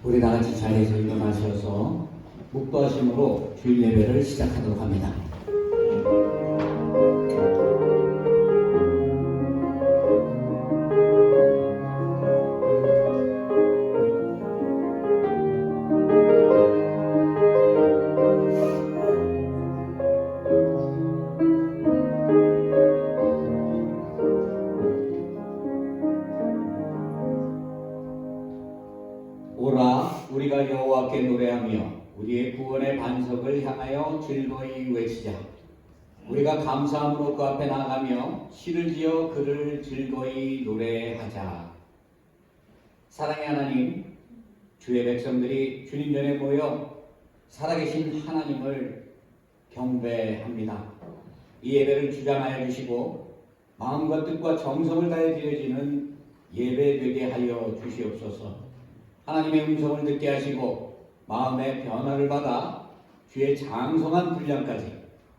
우리 다 같이 자리에서 일어나셔서 묵도하심으로 주일 예배를 시작하도록 합니다. 오라 우리가 여호와께 노래하며 우리의 구원의 반석을 향하여 즐거이 외치자. 우리가 감사함으로 그 앞에 나아가며 시를 지어 그를 즐거이 노래하자. 사랑의 하나님, 주의 백성들이 주님 전에 모여 살아계신 하나님을 경배합니다. 이 예배를 주장하여 주시고 마음과 뜻과 정성을 다해 드려지는 예배 되게 하여 주시옵소서. 하나님의 음성을 듣게 하시고 마음의 변화를 받아 주의 장성한 분량까지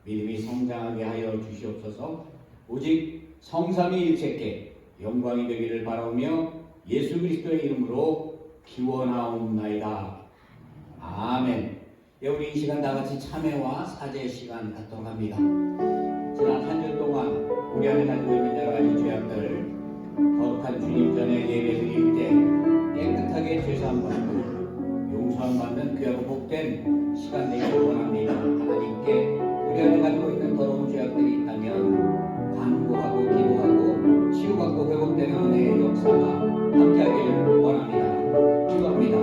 믿음이 성장하게 하여 주시옵소서. 오직 성삼위 일체께 영광이 되기를 바라오며 예수 그리스도의 이름으로 기원하옵나이다. 아멘. 우리 이 시간 다 같이 참회와 사죄의 시간 갖도록 합니다. 지난 한 주 동안 우리 안에 가지고 있는 여러 가지 죄악들 거룩한 주님 전에 예배 드릴 때 깨끗하게 죄사함받고 용서함받는 귀하고 복된 시간 되기를 원합니다. 하나님께 우리 안에 가지고 있는 더러운 죄악들이 있다면 간구하고 기도하고 치유받고 회복되는 은혜의 역사가 함께하기를 원합니다. 기도합니다.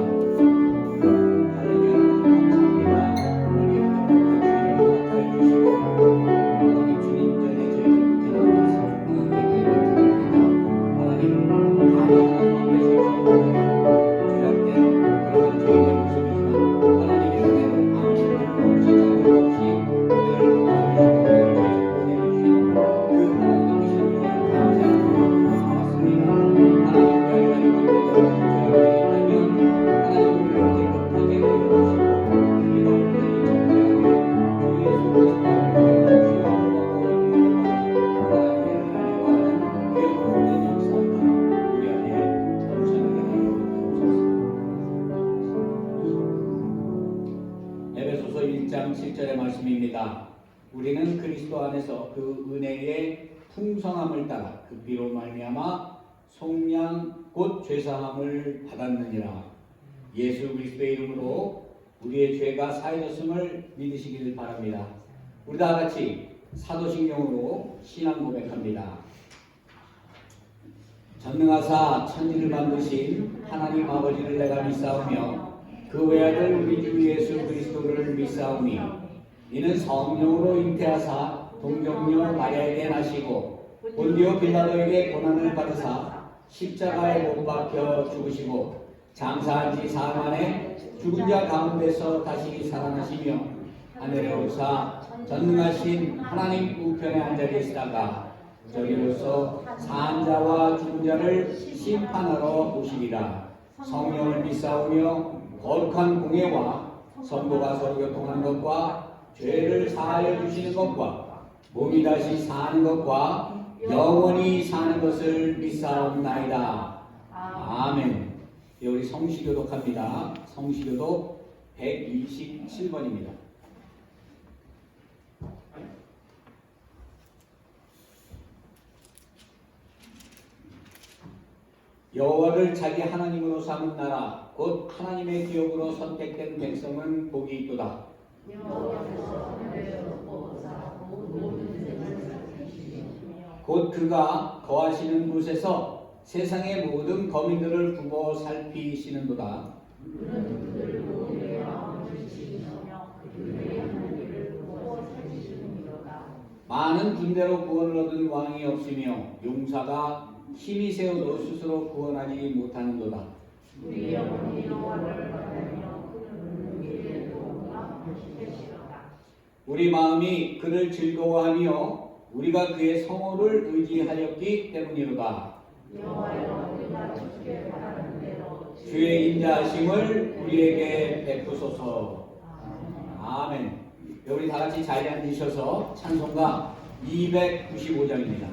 에베소서 1장 7절의 말씀입니다. 우리는 그리스도 안에서 그 은혜의 풍성함을 따라 그 피로 말미암아 속량 곧 죄사함을 받았느니라. 예수 그리스도의 이름으로 우리의 죄가 사해졌음을 믿으시길 바랍니다. 우리 다 같이 사도신경으로 신앙 고백합니다. 전능하사 천지를 만드신 하나님 아버지를 내가 믿사오며 그 외아들 우리 주 예수 그리스도를 믿사오니 이는 성령으로 잉태하사 동정녀 마리아에게 나시고 본디오 빌라도에게 고난을 받으사 십자가에 못 박혀 죽으시고 장사한 지 사흘 만에 죽은 자 가운데서 다시 살아나시며 하늘에 오르사 전능하신 하나님 우편에 앉아 계시다가 저리로서 사한 자와 죽은 자를 심판하러 오시리라. 성령을 믿사오며 거룩한 공예와 성도가 서로 교통하는 것과 죄를 사하여 주시는 것과 몸이 다시 사는 것과 영원히 사는 것을 믿사옵나이다. 아멘. 우리 성시교독합니다. 성시교독 127번입니다. 여호와를 자기 하나님으로 삼은 나라 곧 하나님의 기업으로 선택된 백성은 복이 있도다. 곧 그가 거하시는 곳에서 세상의 모든 거민들을 굽어 살피시는도다. 많은 군대로 구원을 얻은 왕이 없으며 용사가 힘이 세워도 스스로 구원하지 못하는도다. 우리 영혼이 여호와를 바라며 그는 우리의 도움과 되시도다. 우리 마음이 그를 즐거워하며 우리가 그의 성호를 의지하였기 때문이로다. 여호와여 우리가 주께 바라는 대로 주의 인자하심을 우리에게 베푸소서. 아멘. 우리 다 같이 자리에 앉으셔서 찬송가 295장입니다.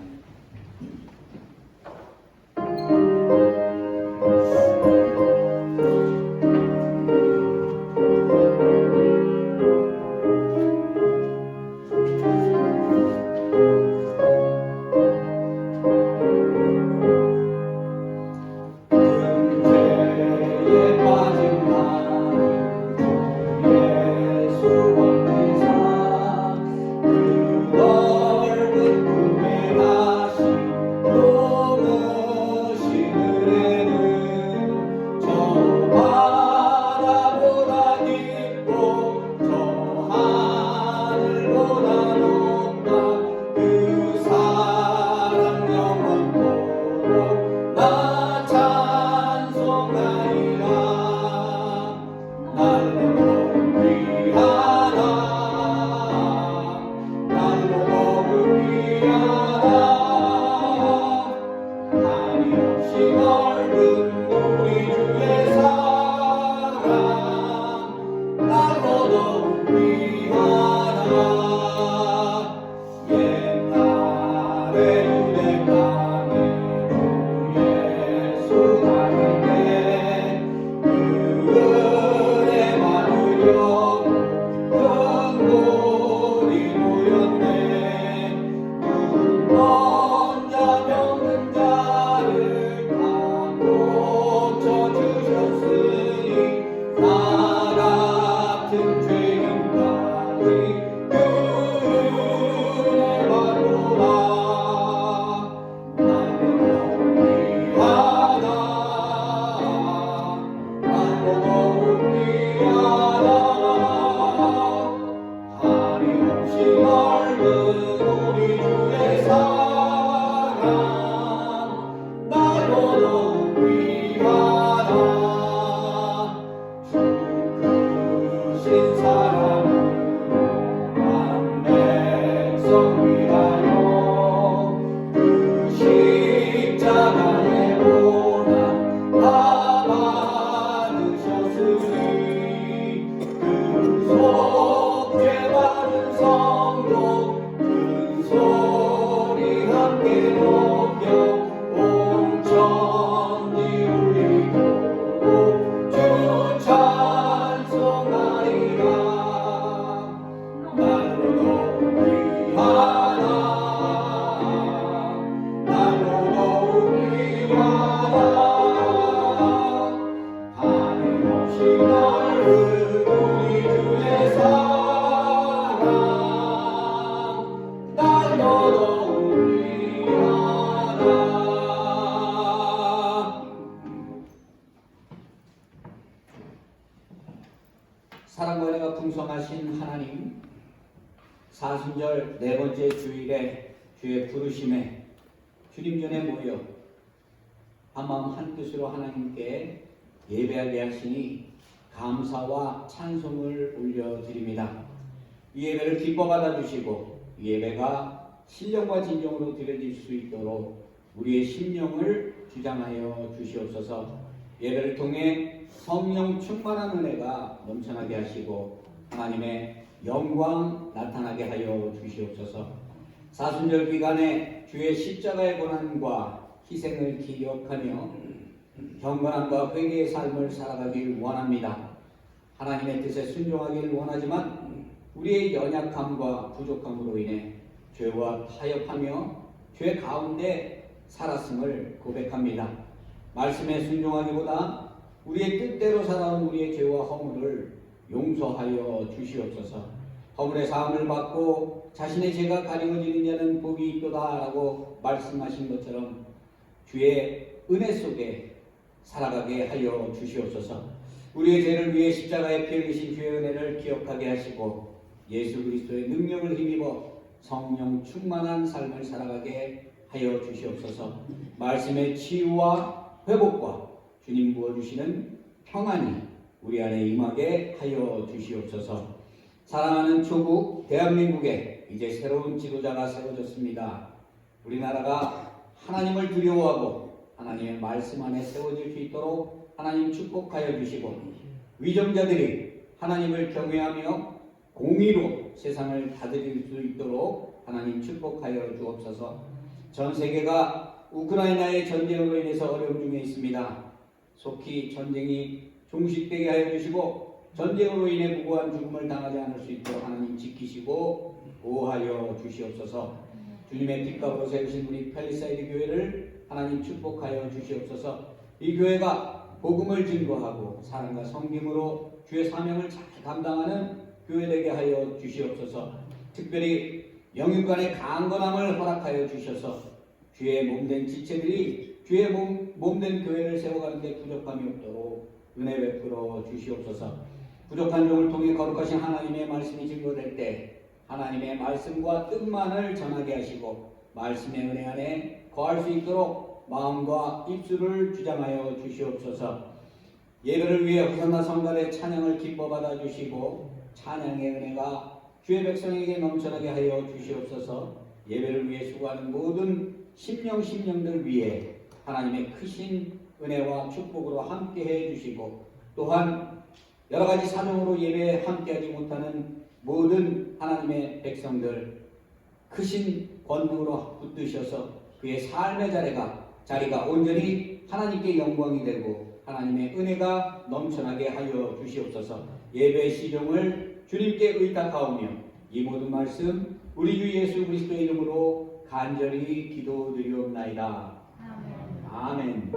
주의 사랑 날 더더욱 위하다. 사랑과 은혜가 풍성하신 하나님, 사순절 네 번째 주일에 주의 부르심에 주님 전에 모여 한마음 한뜻으로 하나님께 예배하게 하시니 감사와 찬송을 올려드립니다. 이 예배를 기뻐 받아주시고 이 예배가 신령과 진정으로 드려질 수 있도록 우리의 심령을 주장하여 주시옵소서. 예배를 통해 성령 충만한 은혜가 넘쳐나게 하시고 하나님의 영광 나타나게 하여 주시옵소서. 사순절 기간에 주의 십자가의 고난과 희생을 기억하며 경건함과 회개의 삶을 살아가길 원합니다. 하나님의 뜻에 순종하기를 원하지만 우리의 연약함과 부족함으로 인해 죄와 타협하며 죄 가운데 살았음을 고백합니다. 말씀에 순종하기보다 우리의 뜻대로 살아온 우리의 죄와 허물을 용서하여 주시옵소서. 허물의 사함을 받고 자신의 죄가 가리워지는 자는 복이 있도다 라고 말씀하신 것처럼 주의 은혜 속에 살아가게 하여 주시옵소서. 우리의 죄를 위해 십자가에 피 흘리신 주의 은혜를 기억하게 하시고 예수 그리스도의 능력을 힘입어 성령 충만한 삶을 살아가게 하여 주시옵소서. 말씀의 치유와 회복과 주님 부어주시는 평안이 우리 안에 임하게 하여 주시옵소서. 사랑하는 조국 대한민국에 이제 새로운 지도자가 세워졌습니다. 우리나라가 하나님을 두려워하고 하나님의 말씀 안에 세워질 수 있도록 하나님 축복하여 주시고 위정자들이 하나님을 경외하며 공의로 세상을 다스릴 수 있도록 하나님 축복하여 주옵소서. 전 세계가 우크라이나의 전쟁으로 인해서 어려움 중에 있습니다. 속히 전쟁이 종식되게 하여 주시고 전쟁으로 인해 무고한 죽음을 당하지 않을 수 있도록 하나님 지키시고 보호하여 주시옵소서. 주님의 핏값으로 세우신 우리 팰리사이드 교회를 하나님 축복하여 주시옵소서. 이 교회가 복음을 증거하고 사랑과 섬김으로 주의 사명을 잘 감당하는 교회 되게 하여 주시옵소서. 특별히 영육간의 강건함을 허락하여 주셔서 주의 몸된 지체들이 주의 몸된 교회를 세워가는 데 부족함이 없도록 은혜 베풀어 주시옵소서. 부족한 종을 통해 거룩하신 하나님의 말씀이 증거될 때 하나님의 말씀과 뜻만을 전하게 하시고 말씀의 은혜 안에 거할 수 있도록 마음과 입술을 주장하여 주시옵소서. 예배를 위해 호산나 성갈의 찬양을 기뻐 받아 주시고 찬양의 은혜가 주의 백성에게 넘쳐나게 하여 주시옵소서. 예배를 위해 수고하는 모든 심령들 위해 하나님의 크신 은혜와 축복으로 함께해 주시고 또한 여러가지 사정으로 예배에 함께하지 못하는 모든 하나님의 백성들 크신 권능으로 붙드셔서 그의 삶의 자리가 온전히 하나님께 영광이 되고 하나님의 은혜가 넘쳐나게 하여 주시옵소서. 예배의 시종을 주님께 의탁하오며 이 모든 말씀 우리 주 예수 그리스도의 이름으로 간절히 기도드리옵나이다. 아멘.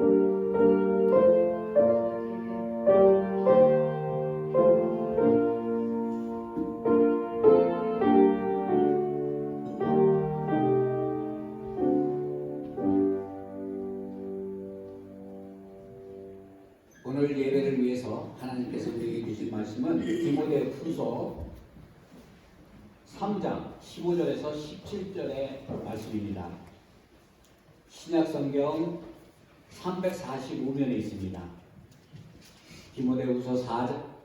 오늘 예배를 위해서 하나님께서 우리에게 주신 말씀은 디모데후서 3장 15절에서 17절의 말씀입니다. 신약성경 345면에 있습니다. 디모데후서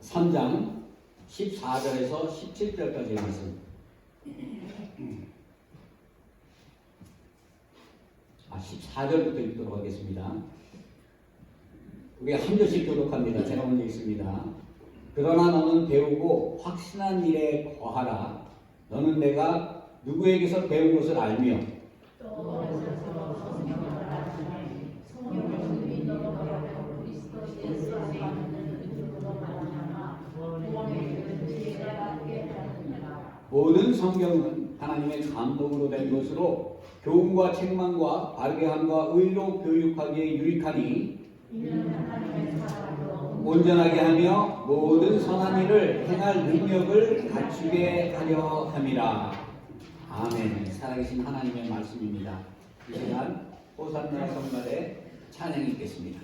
3장 14절에서 17절까지의 말씀. 14절부터 읽도록 하겠습니다. 우리 한 절씩 교독합니다. 제가 먼저 읽습니다. 그러나 너는 배우고 확신한 일에 거하라. 너는 내가 누구에게서 배운 것을 알며 모든 성경은 하나님의 감동으로 된 것으로 교훈과 책망과 바르게 함과 의로 교육하기에 유익하니 이는 하나님의 사랑으로 온전하게 하며 모든 선한 일을 행할 능력을 갖추게 하려 함이라. 아멘. 살아계신 하나님의 말씀입니다. 이 시간 호산나 성말의 찬양이 있겠습니다.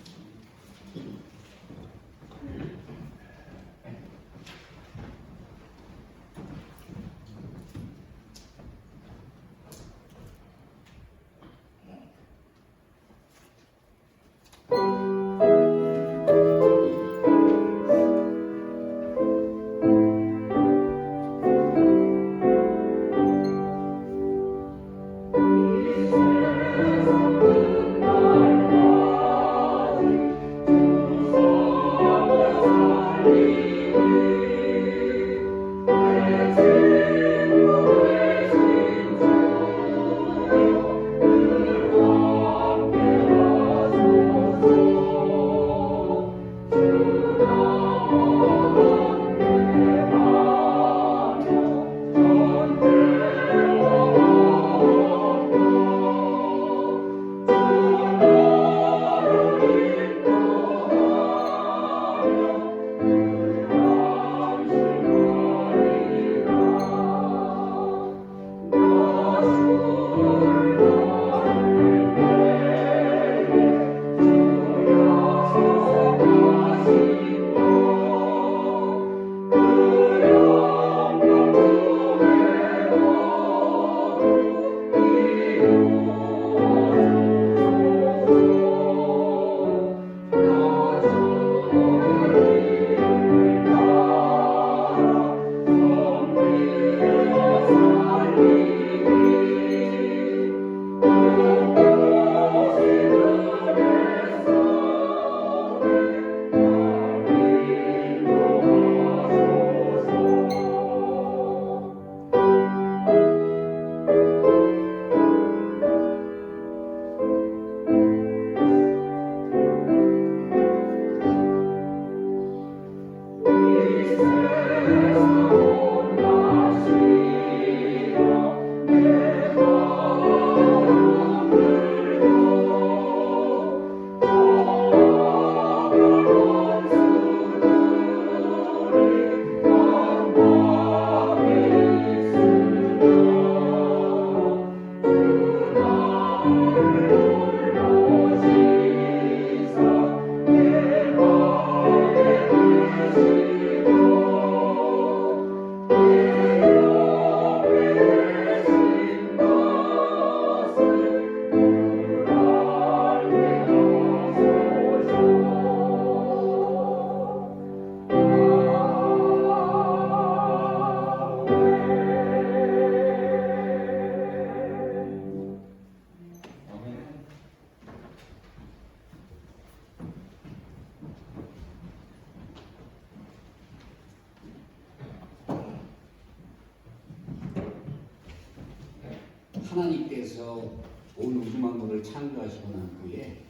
하나님께서 온 우주만물을 창조하시고 난 후에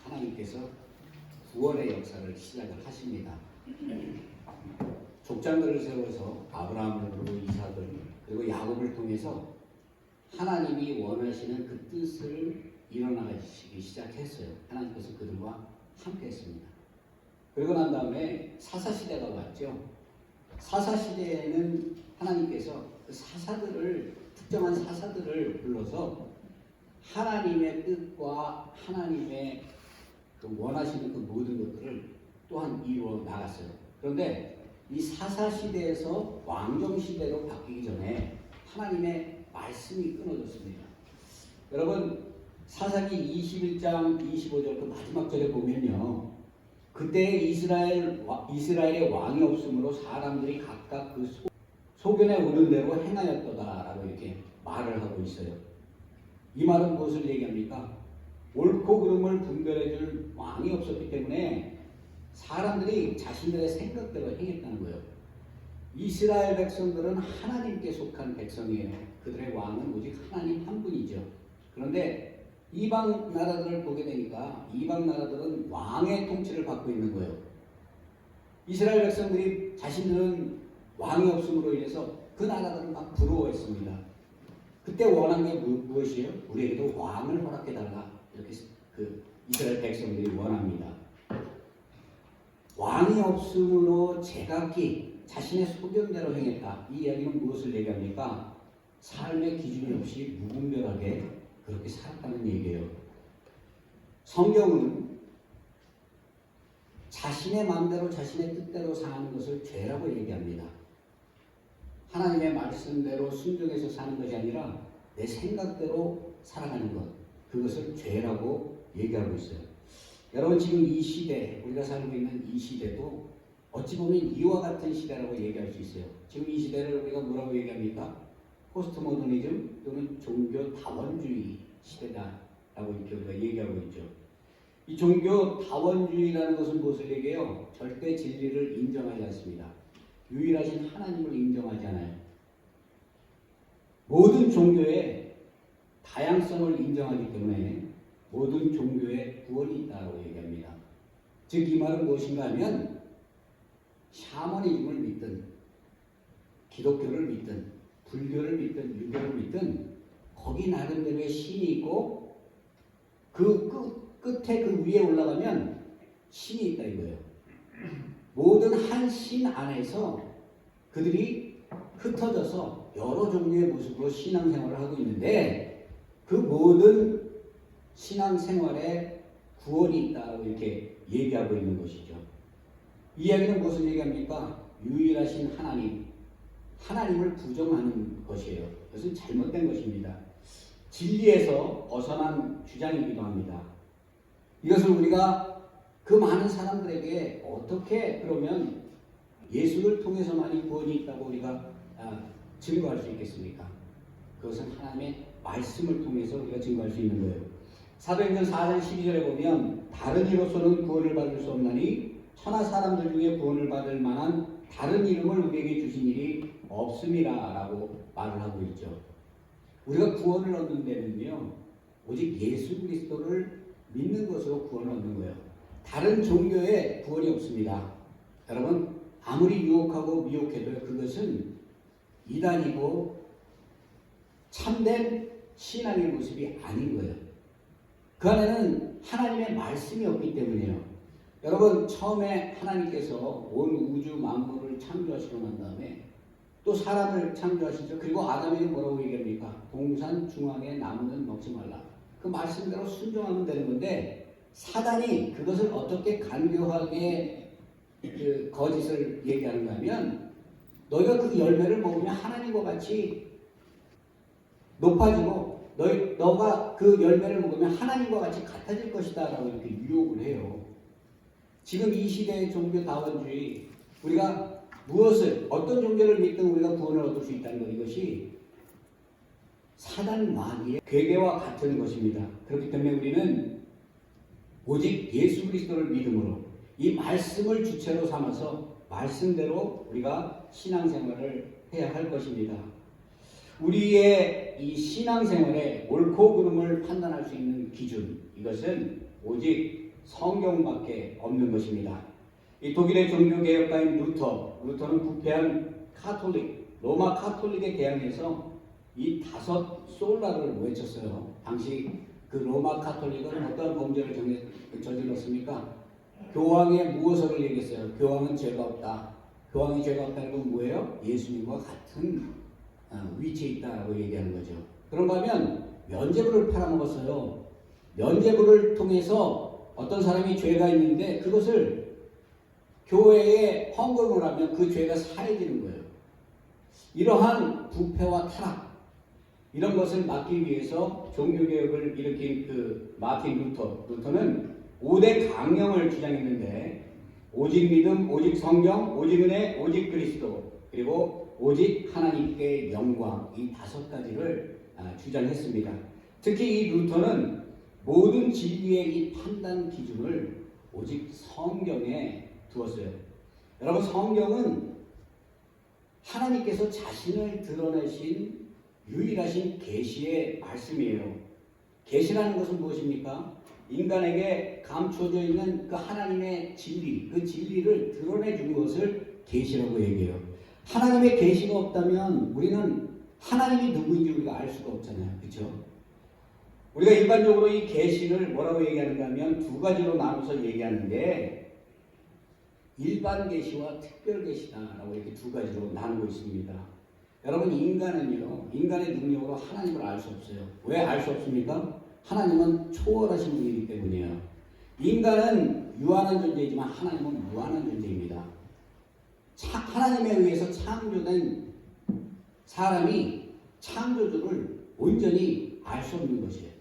하나님께서 구원의 역사를 시작을 하십니다. 족장들을 세워서 아브라함을 그리고 이삭을 그리고 야곱을 통해서 하나님이 원하시는 그 뜻을 이뤄나가시기 시작했어요. 하나님께서 그들과 함께 했습니다. 그리고 난 다음에 사사시대가 왔죠. 사사시대에는 하나님께서 그 특정한 사사들을 불러서 하나님의 뜻과 하나님의 그 원하시는 그 모든 것들을 또한 이루어 나갔어요. 그런데 이 사사시대에서 왕정시대로 바뀌기 전에 하나님의 말씀이 끊어졌습니다. 여러분, 사사기 21장 25절 그 마지막 절에 보면요, 그때 이스라엘의 왕이 없으므로 사람들이 각각 그 소견에 오는 대로 행하였도다라고 이렇게 말을 하고 있어요. 이 말은 무엇을 얘기합니까? 옳고 그름을 분별해 줄 왕이 없었기 때문에 사람들이 자신들의 생각대로 행했다는 거예요. 이스라엘 백성들은 하나님께 속한 백성이에요. 그들의 왕은 오직 하나님 한 분이죠. 그런데 이방 나라들을 보게 되니까 이방 나라들은 왕의 통치를 받고 있는 거예요. 이스라엘 백성들이 자신들은 왕이 없음으로 인해서 그 나라들은 막 부러워했습니다. 그때 원한 게 무엇이에요? 우리에게도 왕을 허락해달라. 이렇게 그 이스라엘 백성들이 원합니다. 왕이 없음으로 제각기 자신의 소견대로 행했다. 이 이야기는 무엇을 얘기합니까? 삶의 기준이 없이 무분별하게 그렇게 살았다는 얘기예요. 성경은 자신의 마음대로 자신의 뜻대로 사는 것을 죄라고 얘기합니다. 하나님의 말씀대로 순종해서 사는 것이 아니라 내 생각대로 살아가는 것, 그것을 죄라고 얘기하고 있어요. 여러분, 지금 이 시대, 우리가 살고 있는 이 시대도 어찌 보면 이와 같은 시대라고 얘기할 수 있어요. 지금 이 시대를 우리가 뭐라고 얘기합니까? 포스트 모더니즘 또는 종교 다원주의 시대다라고 이렇게 우리가 얘기하고 있죠. 이 종교 다원주의라는 것은 무엇을 얘기해요? 절대 진리를 인정하지 않습니다. 유일하신 하나님을 인정하지 않아요. 모든 종교의 다양성을 인정하기 때문에 모든 종교에 구원이 있다고 얘기합니다. 즉 이 말은 무엇인가 하면 샤머니즘을 믿든 기독교를 믿든 불교를 믿든 유교를 믿든 거기 나름대로의 신이 있고 그 끝에 그 위에 올라가면 신이 있다 이거예요. 모든 한 신 안에서 그들이 흩어져서 여러 종류의 모습으로 신앙생활을 하고 있는데 그 모든 신앙생활에 구원이 있다고 이렇게 얘기하고 있는 것이죠. 이 이야기는 무엇을 얘기합니까? 유일하신 하나님을 부정하는 것이에요. 그것은 잘못된 것입니다. 진리에서 벗어난 주장이기도 합니다. 이것을 우리가 그 많은 사람들에게 어떻게 그러면 예수를 통해서만이 구원이 있다고 우리가 증거할 수 있겠습니까? 그것은 하나님의 말씀을 통해서 우리가 증거할 수 있는 거예요. 사도행전 4장 12절에 보면 다른 이로서는 구원을 받을 수 없나니 천하 사람들 중에 구원을 받을 만한 다른 이름을 우리에게 주신 일이 없음이라 라고 말을 하고 있죠. 우리가 구원을 얻는 데는요 오직 예수 그리스도를 믿는 것으로 구원을 얻는 거예요. 다른 종교에 구원이 없습니다. 여러분 아무리 유혹하고 미혹해도 그것은 이단이고 참된 신앙의 모습이 아닌 거예요. 그 안에는 하나님의 말씀이 없기 때문이에요. 여러분 처음에 하나님께서 온 우주 만물을 창조하시고 난 다음에 또 사람을 창조하시죠. 그리고 아담에게 뭐라고 얘기합니까? 동산 중앙의 나무는 먹지 말라. 그 말씀대로 순종하면 되는 건데 사단이 그것을 어떻게 간교하게 그 거짓을 얘기하는가 하면 너희가 그 열매를 먹으면 하나님과 같이 높아지고 너가 그 열매를 먹으면 하나님과 같이 같아질 것이다 라고 이렇게 유혹을 해요. 지금 이 시대의 종교 다원주의 우리가 무엇을 어떤 종교를 믿든 우리가 구원을 얻을 수 있다는 것 이것이 사단 마귀의 괴계와 같은 것입니다. 그렇기 때문에 우리는 오직 예수 그리스도를 믿음으로 이 말씀을 주체로 삼아서 말씀대로 우리가 신앙생활을 해야 할 것입니다. 우리의 이 신앙생활의 옳고 그름을 판단할 수 있는 기준 이것은 오직 성경밖에 없는 것입니다. 이 독일의 종교개혁가인 루터는 부패한 로마 카톨릭에 대항해서 이 5 솔라를 외쳤어요. 당시 그 로마 카톨릭은 어떤 범죄를 저질렀습니까? 교황의 무엇을 얘기했어요? 교황은 죄가 없다. 교황이 죄가 없다는 건 뭐예요? 예수님과 같은 위치에 있다라고 얘기하는 거죠. 그런가 하면 면죄부를 팔아먹었어요. 면죄부를 통해서 어떤 사람이 죄가 있는데 그것을 교회에 헌금을 하면 그 죄가 사해지는 거예요. 이러한 부패와 타락 이런 것을 막기 위해서 종교개혁을 일으킨 그 마틴 루터는 5대 강령을 주장했는데 오직 믿음, 오직 성경, 오직 은혜, 오직 그리스도 그리고 오직 하나님께 영광 이 5가지를 주장했습니다. 특히 이 루터는 모든 진리의 이 판단 기준을 오직 성경에 두었어요. 여러분 성경은 하나님께서 자신을 드러내신 유일하신 계시의 말씀이에요. 계시라는 것은 무엇입니까? 인간에게 감춰져 있는 그 하나님의 진리, 그 진리를 드러내 준 것을 계시라고 얘기해요. 하나님의 계시가 없다면 우리는 하나님이 누구인지 우리가 알 수가 없잖아요. 그렇죠? 우리가 일반적으로 이 계시를 뭐라고 얘기하는가 하면 2가지로 나눠서 얘기하는데 일반 계시와 특별 계시다라고 이렇게 두 가지로 나누고 있습니다. 여러분, 인간은요, 인간의 능력으로 하나님을 알 수 없어요. 왜 알 수 없습니까? 하나님은 초월하신 분이기 때문이에요. 인간은 유한한 존재이지만 하나님은 무한한 존재입니다. 하나님에 의해서 창조된 사람이 창조주를 온전히 알 수 없는 것이에요.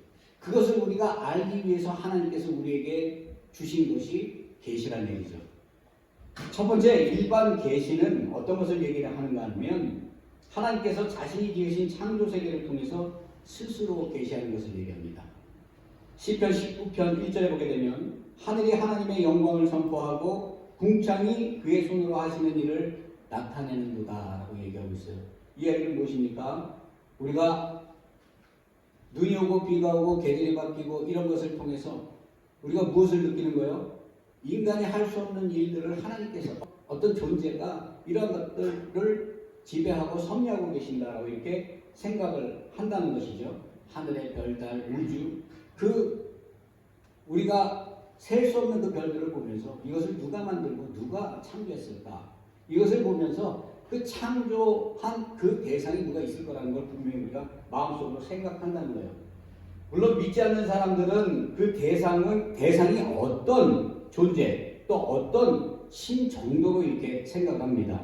그것을 우리가 알기 위해서 하나님께서 우리에게 주신 것이 계시란 얘기죠. 첫 번째, 일반 계시는 어떤 것을 얘기를 하는가 하면 하나님께서 자신이 지으신 창조 세계를 통해서 스스로 계시하는 것을 얘기합니다. 시편 19편 1절에 보게 되면 하늘이 하나님의 영광을 선포하고 궁창이 그의 손으로 하시는 일을 나타내는도다 라고 얘기하고 있어요. 이 이야기는 무엇입니까? 우리가 눈이 오고 비가 오고 계절이 바뀌고 이런 것을 통해서 우리가 무엇을 느끼는 거예요? 인간이 할 수 없는 일들을 하나님께서 어떤 존재가 이런 것들을 지배하고 섭리하고 계신다라고 이렇게 생각을 한다는 것이죠. 하늘의 별달, 우주, 우리가 셀 수 없는 그 별들을 보면서 이것을 누가 만들고 누가 창조했을까? 이것을 보면서 그 창조한 그 대상이 누가 있을 거라는 걸 분명히 우리가 마음속으로 생각한다는 거예요. 물론 믿지 않는 사람들은 그 대상이 어떤 존재, 또 어떤 신 정도로 이렇게 생각합니다.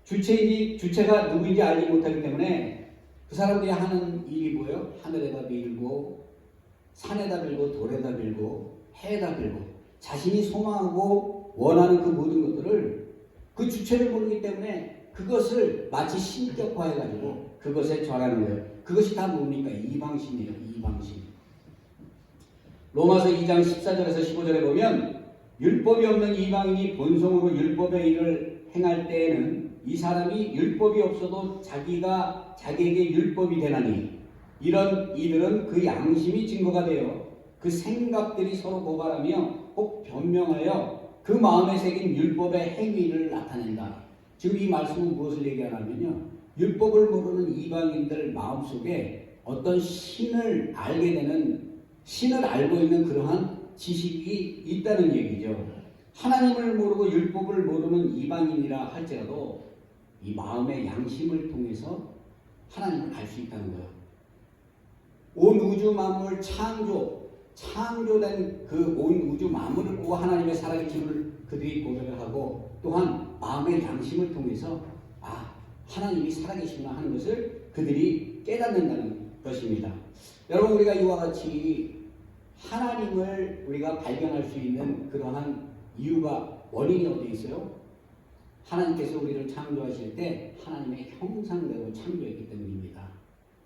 주체가 누구인지 알지 못하기 때문에 그 사람들이 하는 일이 뭐예요? 하늘에다 빌고, 산에다 빌고, 돌에다 빌고, 해에다 빌고, 자신이 소망하고 원하는 그 모든 것들을 그 주체를 모르기 때문에 그것을 마치 신격화해가지고 그것에 절하는 거예요. 그것이 다 뭡니까? 이방신이에요. 이방신. 로마서 2장 14절에서 15절에 보면 율법이 없는 이방인이 본성으로 율법의 일을 행할 때에는 이 사람이 율법이 없어도 자기에게 율법이 되나니 이런 이들은 그 양심이 증거가 되어 그 생각들이 서로 고발하며 꼭 변명하여 그 마음에 새긴 율법의 행위를 나타낸다. 지금 이 말씀은 무엇을 얘기하냐면요, 율법을 모르는 이방인들 마음속에 어떤 신을 알게 되는, 신을 알고 있는 그러한 지식이 있다는 얘기죠. 하나님을 모르고 율법을 모르는 이방인이라 할지라도 이 마음의 양심을 통해서 하나님을 알 수 있다는 거예요. 온 우주 만물 창조된 그 온 우주 만물을 보고 하나님의 살아계심을 그들이 고백을 하고, 또한 마음의 양심을 통해서 하나님이 살아계시구나 하는 것을 그들이 깨닫는다는 것입니다. 여러분, 우리가 이와 같이 하나님을 우리가 발견할 수 있는 그러한 원인이 어디 있어요? 하나님께서 우리를 창조하실 때 하나님의 형상대로 창조했기 때문입니다.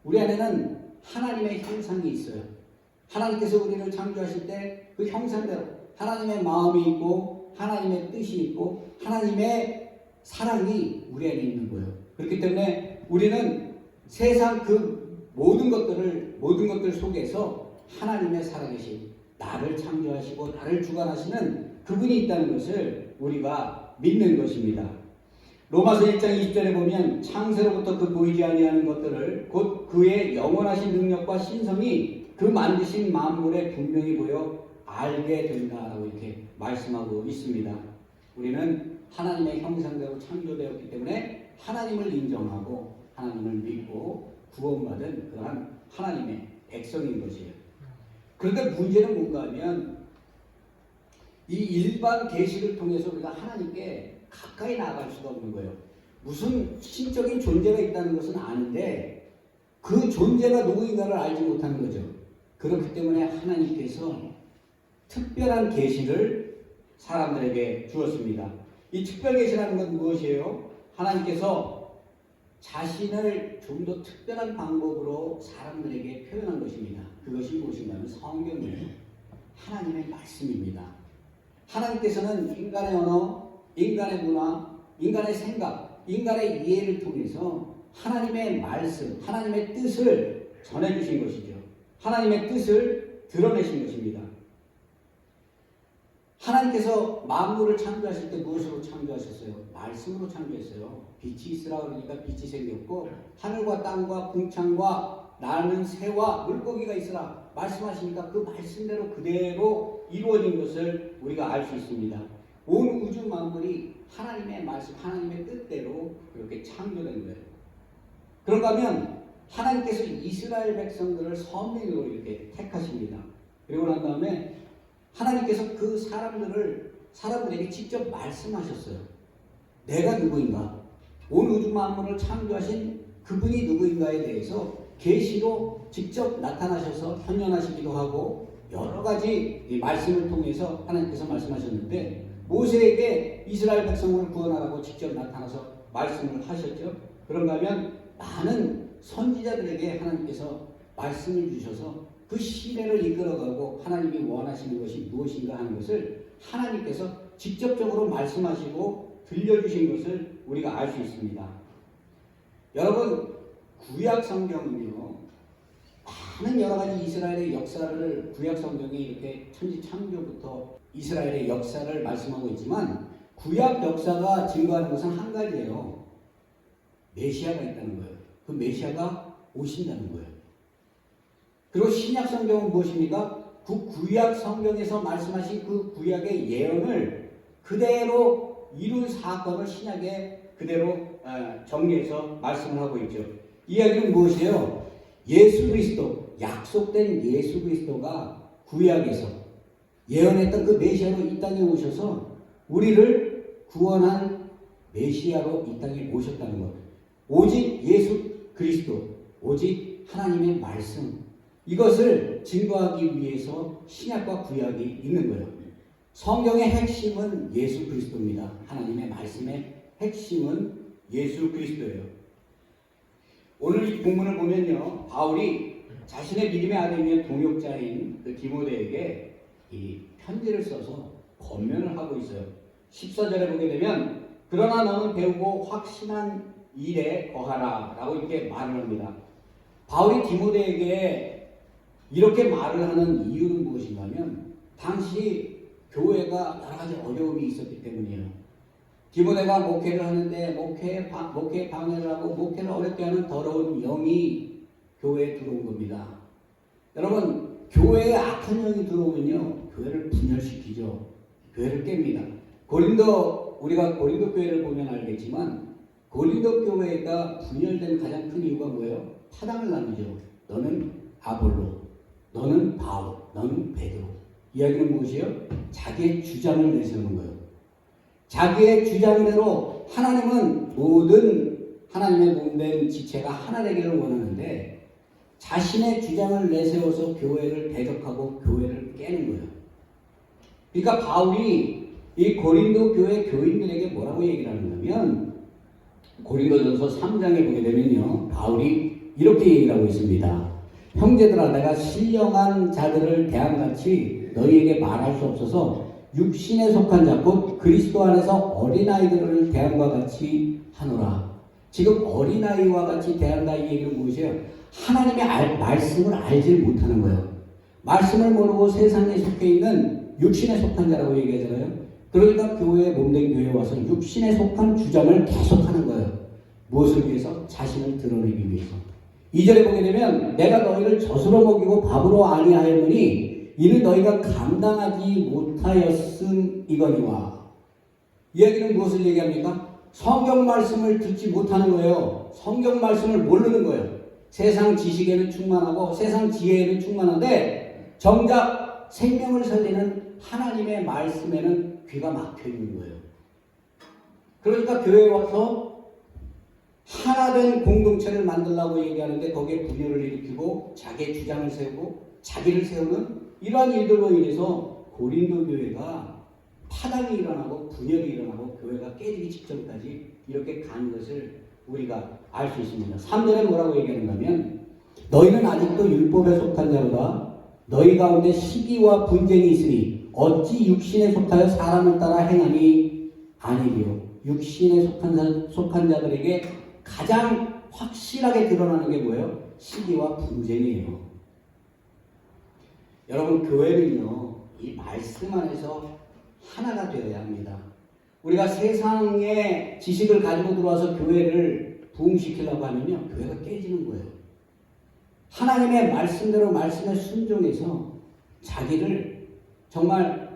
우리 안에는 하나님의 형상이 있어요. 하나님께서 우리를 창조하실 때 그 형상대로 하나님의 마음이 있고 하나님의 뜻이 있고 하나님의 사랑이 우리 안에 있는 거예요. 그렇기 때문에 우리는 세상 그 모든 것들 속에서 하나님의 살아계신, 나를 창조하시고 나를 주관하시는 그분이 있다는 것을 우리가 믿는 것입니다. 로마서 1장 20절에 보면 창세로부터 그 보이지 아니하는 것들을 곧 그의 영원하신 능력과 신성이 그 만드신 만물에 분명히 보여 알게 된다라고 이렇게 말씀하고 있습니다. 우리는 하나님의 형상대로 창조되었기 때문에 하나님을 인정하고 하나님을 믿고 구원받은 그러한 하나님의 백성인 것이에요. 그런데 문제는 뭔가 하면 이 일반 계시를 통해서 우리가 하나님께 가까이 나아갈 수가 없는 거예요. 무슨 신적인 존재가 있다는 것은 아는데 그 존재가 누구인가를 알지 못하는 거죠. 그렇기 때문에 하나님께서 특별한 계시를 사람들에게 주었습니다. 이 특별 계시라는 건 무엇이에요? 하나님께서 자신을 좀 더 특별한 방법으로 사람들에게 표현한 것입니다. 그것이 무엇인가 하면 성경이에요. 하나님의 말씀입니다. 하나님께서는 인간의 언어, 인간의 문화, 인간의 생각, 인간의 이해를 통해서 하나님의 말씀, 하나님의 뜻을 전해주신 것이죠. 하나님의 뜻을 드러내신 것입니다. 하나님께서 만물을 창조하실 때 무엇으로 창조하셨어요? 말씀으로 창조했어요. 빛이 있으라 그러니까 빛이 생겼고, 하늘과 땅과 궁창과 나는 새와 물고기가 있으라 말씀하시니까 그 말씀대로 그대로 이루어진 것을 우리가 알 수 있습니다. 온 우주 만물이 하나님의 말씀, 하나님의 뜻대로 그렇게 창조된 거예요. 그런가 하면 하나님께서 이스라엘 백성들을 선민으로 이렇게 택하십니다. 그리고 난 다음에 하나님께서 그 사람들에게 직접 말씀하셨어요. 내가 누구인가? 온 우주 만물을 창조하신 그분이 누구인가에 대해서 계시로 직접 나타나셔서 현현하시기도 하고 여러 가지 이 말씀을 통해서 하나님께서 말씀하셨는데 모세에게 이스라엘 백성을 구원하라고 직접 나타나서 말씀을 하셨죠. 그런가 하면 많은 선지자들에게 하나님께서 말씀을 주셔서 그 시대를 이끌어가고 하나님이 원하시는 것이 무엇인가 하는 것을 하나님께서 직접적으로 말씀하시고 들려주신 것을 우리가 알 수 있습니다. 여러분, 구약 성경은요, 많은 여러 가지 이스라엘의 역사를 구약 성경이 이렇게 천지 창조부터 이스라엘의 역사를 말씀하고 있지만 구약 역사가 증거하는 것은 한 가지예요. 메시아가 있다는 거예요. 그 메시아가 오신다는 거예요. 그리고 신약 성경은 무엇입니까? 그 구약 성경에서 말씀하신 그 구약의 예언을 그대로 이룬 사건을 신약에 그대로 정리해서 말씀을 하고 있죠. 이 이야기는 무엇이에요? 예수 그리스도, 약속된 예수 그리스도가 구약에서 예언했던 그 메시아로 이 땅에 오셔서 우리를 구원한 메시아로 이 땅에 오셨다는 것. 오직 예수 그리스도, 오직 하나님의 말씀, 이것을 증거하기 위해서 신약과 구약이 있는 거예요. 성경의 핵심은 예수 그리스도입니다. 하나님의 말씀의 핵심은 예수 그리스도예요. 오늘 이 본문을 보면요, 바울이 자신의 믿음의 아들이며 동역자인 그 디모데에게 이 편지를 써서 권면을 하고 있어요. 14절에 보게 되면 그러나 너는 배우고 확신한 일에 거하라 라고 이렇게 말을 합니다. 바울이 디모데에게 이렇게 말을 하는 이유는 무엇인가 하면 당시 교회가 여러 가지 어려움이 있었기 때문이에요. 디모데가 목회를 하는데 목회 방해를 하고 목회를 어렵게 하는 더러운 영이 교회에 들어온 겁니다. 여러분, 교회에 악한 영이 들어오면요, 교회를 분열시키죠. 교회를 깹니다. 우리가 고린도 교회를 보면 알겠지만 고린도 교회가 분열된 가장 큰 이유가 뭐예요? 파당을 나누죠. 너는 아볼로, 너는 바울, 너는 베드로. 이야기는 무엇이에요? 자기의 주장을 내세우는 거예요. 자기의 주장대로 하나님은 모든 하나님의 몸된 지체가 하나 되기를 원하는데 자신의 주장을 내세워서 교회를 대적하고 교회를 깨는 거예요. 그러니까 바울이 이 고린도 교회 교인들에게 뭐라고 얘기를 하냐면 고린도전서 3장에 보게 되면요, 바울이 이렇게 얘기를 하고 있습니다. 형제들아, 내가 신령한 자들을 대함같이 너희에게 말할 수 없어서 육신에 속한 자 곧 그리스도 안에서 어린아이들을 대함과 같이 하노라. 지금 어린아이와 같이 대한다 이 얘기는 무엇이에요? 하나님의 말씀을 알지 못하는 거예요. 말씀을 모르고 세상에 속해 있는 육신에 속한 자라고 얘기하잖아요. 그러니까 교회에 몸된 교회에 와서 육신에 속한 주장을 계속하는 거예요. 무엇을 위해서? 자신을 드러내기 위해서. 2절에 보게 되면 내가 너희를 젖으로 먹이고 밥으로 아니하였느니 이는 너희가 감당하지 못하였음이거니와. 이야기는 무엇을 얘기합니까? 성경 말씀을 듣지 못하는 거예요. 성경 말씀을 모르는 거예요. 세상 지식에는 충만하고 세상 지혜에는 충만한데 정작 생명을 살리는 하나님의 말씀에는 귀가 막혀 있는 거예요. 그러니까 교회에 와서 하나된 공동체를 만들려고 얘기하는데 거기에 분열을 일으키고 자기의 주장을 세우고 자기를 세우는 이러한 일들로 인해서 고린도 교회가 파당이 일어나고 분열이 일어나고 교회가 깨지기 직전까지 이렇게 간 것을 우리가 알 수 있습니다. 3절에 뭐라고 얘기하는가 하면 너희는 아직도 율법에 속한 자로다. 너희 가운데 시기와 분쟁이 있으니 어찌 육신에 속하여 사람을 따라 행하니 아니리요. 육신에 속한 자들에게 가장 확실하게 드러나는 게 뭐예요? 시기와 분쟁이에요. 여러분, 교회는요, 이 말씀 안에서 하나가 되어야 합니다. 우리가 세상의 지식을 가지고 들어와서 교회를 부흥시키려고 하면요, 교회가 깨지는 거예요. 하나님의 말씀대로 말씀에 순종해서 자기를 정말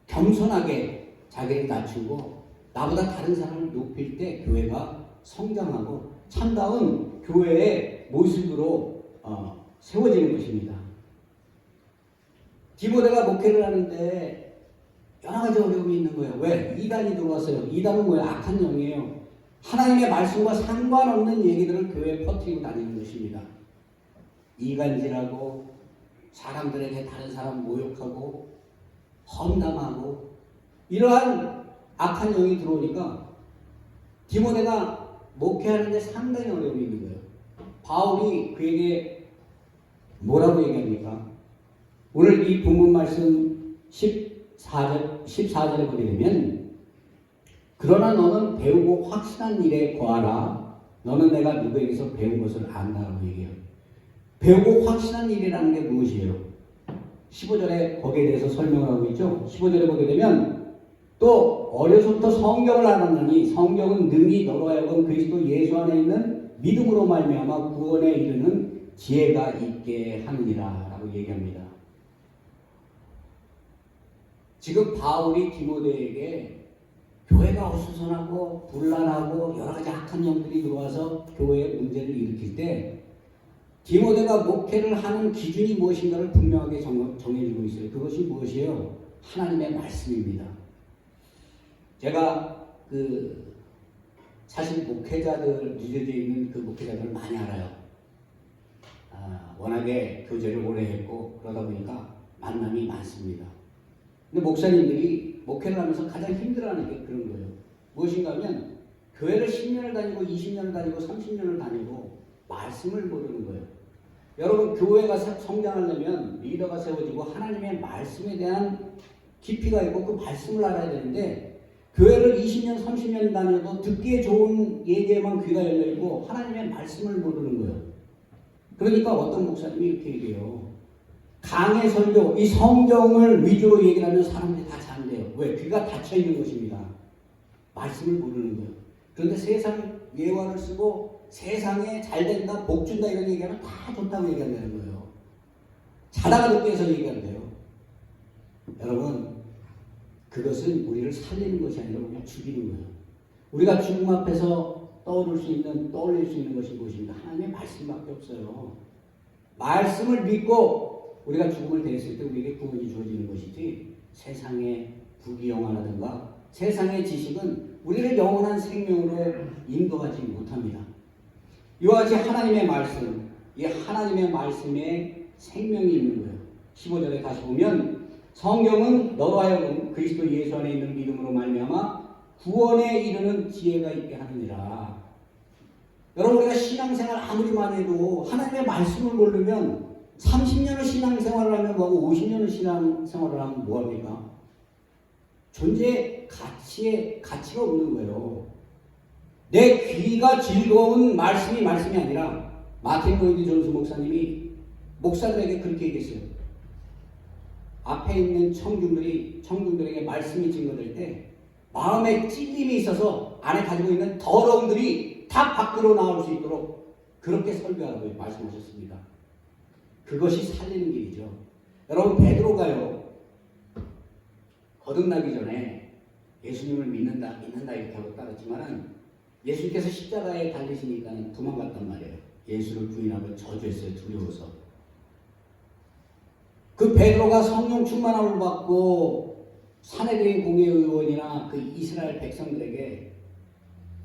겸손하게 자기를 낮추고 나보다 다른 사람을 높일 때 교회가 성장하고 참다운 교회의 모습으로 세워지는 것입니다. 디모데가 목회를 하는데 여러 가지 어려움이 있는 거예요. 왜? 이단이 들어왔어요. 이단은 뭐예요? 악한 영이에요. 하나님의 말씀과 상관없는 얘기들을 교회에 퍼뜨리고 다니는 것입니다. 이간질하고 사람들에게 다른 사람 모욕하고 험담하고 이러한 악한 영이 들어오니까 디모데가 목회하는데 상당히 어려움이 있는 거예요. 바울이 그에게 뭐라고 얘기합니까? 오늘 이 본문 말씀 14절에 보게 되면 그러나 너는 배우고 확신한 일에 거하라. 너는 내가 누구에게서 배운 것을 안다라고 얘기해요. 배우고 확신한 일이라는 게 무엇이에요? 15절에 거기에 대해서 설명을 하고 있죠. 15절에 보게 되면 또 어려서부터 성경을 알았느니 성경은 능히 너로 하여금 그리스도 예수 안에 있는 믿음으로 말미암아 구원에 이르는 지혜가 있게 하느니라 라고 얘기합니다. 지금 바울이 디모데에게 교회가 어수선하고 분란하고 여러 가지 악한 영들이 들어와서 교회에 문제를 일으킬 때 디모데가 목회를 하는 기준이 무엇인가를 분명하게 정해주고 있어요. 그것이 무엇이에요? 하나님의 말씀입니다. 제가 사실 목회자들, 뉴저지에 있는 그 목회자들을 많이 알아요. 워낙에 교제를 오래 했고 그러다 보니까 만남이 많습니다. 근데 목사님들이 목회를 하면서 가장 힘들어하는 게 그런 거예요. 무엇인가 하면 교회를 10년을 다니고 20년을 다니고 30년을 다니고 말씀을 모르는 거예요. 여러분 교회가 성장하려면 리더가 세워지고 하나님의 말씀에 대한 깊이가 있고 그 말씀을 알아야 되는데 교회를 20년 30년 다녀도 듣기에 좋은 얘기에만 귀가 열려있고 하나님의 말씀을 모르는 거예요. 그러니까 어떤 목사님이 이렇게 얘기해요. 강의 설교, 이 성경을 위주로 얘기를 하면 사람들이 다 잔대요. 왜? 귀가 닫혀있는 것입니다. 말씀을 모르는 거예요. 그런데 세상 예화를 쓰고 세상에 잘 된다, 복 준다 이런 얘기하면 다 좋다고 얘기한다는 거예요. 자다가 늦게 해서 얘기한대요. 여러분, 그것은 우리를 살리는 것이 아니라 우리를 죽이는 거예요. 우리가 죽음 앞에서 떠올릴 수 있는 것이 무엇인가? 하나님의 말씀밖에 없어요. 말씀을 믿고 우리가 죽음을 대했을 때 우리에게 구원이 주어지는 것이지 세상의 부귀영화라든가 세상의 지식은 우리를 영원한 생명으로 인도하지 못합니다. 이와 같이 하나님의 말씀, 이 하나님의 말씀에 생명이 있는 거예요. 15절에 다시 보면 성경은 너로 하여금 그리스도 예수 안에 있는 믿음으로 말미암아 구원에 이르는 지혜가 있게 하느니라. 여러분 우리가 신앙생활 아무리 많이 해도 하나님의 말씀을 모르면 30년을 신앙생활을 하면 뭐하고 50년을 신앙생활을 하면 뭐합니까? 존재의 가치가 없는 거예요. 내 귀가 즐거운 말씀이 아니라 마틴 로이드 존스 목사님이 목사들에게 그렇게 얘기했어요. 앞에 있는 청중들에게 말씀이 증거될 때 마음에 찔림이 있어서 안에 가지고 있는 더러움들이 다 밖으로 나올 수 있도록 그렇게 설교하라고 말씀하셨습니다. 그것이 살리는 길이죠. 여러분 베드로가요. 거듭나기 전에 예수님을 믿는다 이렇게 하고 따랐지만은 예수님께서 십자가에 달리시니까 도망갔단 말이에요. 예수를 부인하고 저주했어요. 두려워서. 그 베드로가 성령 충만함을 받고 사내들인 공회의원이나 그 이스라엘 백성들에게